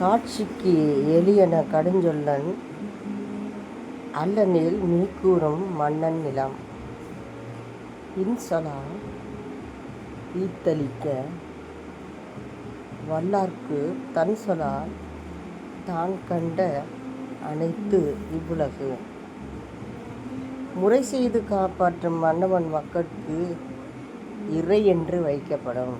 காட்சிக்கு எளியன கடுஞ்சொல்லன் அல்லனேல் மீக்கூறும் மன்னன் நிலம். இன்சொலால் ஈத்தளிக்க வல்லார்க்கு தன்சொலால் தான்கண்ட அனைத்து இவ்வுலகு. முறை செய்து காப்பாற்றும் மன்னவன் மக்கட்கு இறை என்று வைக்கப்படும்.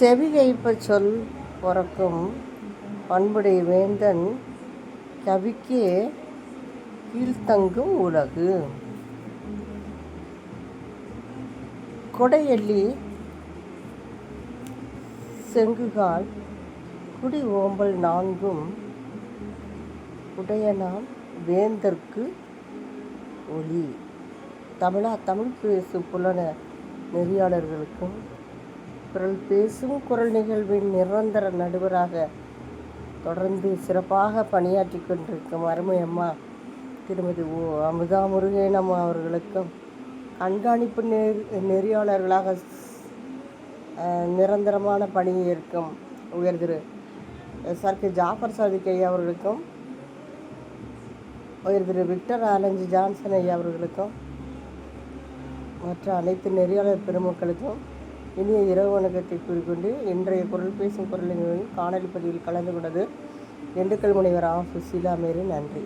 செவிகைப்பச் சொல் பொறக்கும் பண்புடை வேந்தன் கவிக்கே கீழ்த்தங்கும் உலகு. கொடையள்ளி செங்குகால் குடி ஓம்பல் நான்கும் உடையனாம் வேந்தர்க்கு ஒளி. தமிழ் பேசும் புலன நெறியாளர்களுக்கும் குரல் பேசும் குரல் நிகழ்வின் நிரந்தர நடுவராக தொடர்ந்து சிறப்பாக பணியாற்றி கொண்டிருக்கும் அருமை அம்மா திருமதி அமுதா முருகேன் அம்மா அவர்களுக்கும் கண்காணிப்பு நெறியாளர்களாக நிரந்தரமான பணியை ஏற்கும் உயர் திரு சர்க்கு ஜாஃபர் சாதிக் ஐயா அவர்களுக்கும் உயர் திரு விக்டர் ஆலஞ்சி ஜான்சன் ஐயா அவர்களுக்கும் மற்ற அனைத்து நெறியாளர் பெருமக்களுக்கும் இனிய இரவு வணக்கத்தை கூறிக்கொண்டு இன்றைய குரல் பேசும் குரலின் காணொலி பதிவில் கலந்து கொண்டது திண்டுக்கல் முனைவர் சுசீலா மேரி. நன்றி.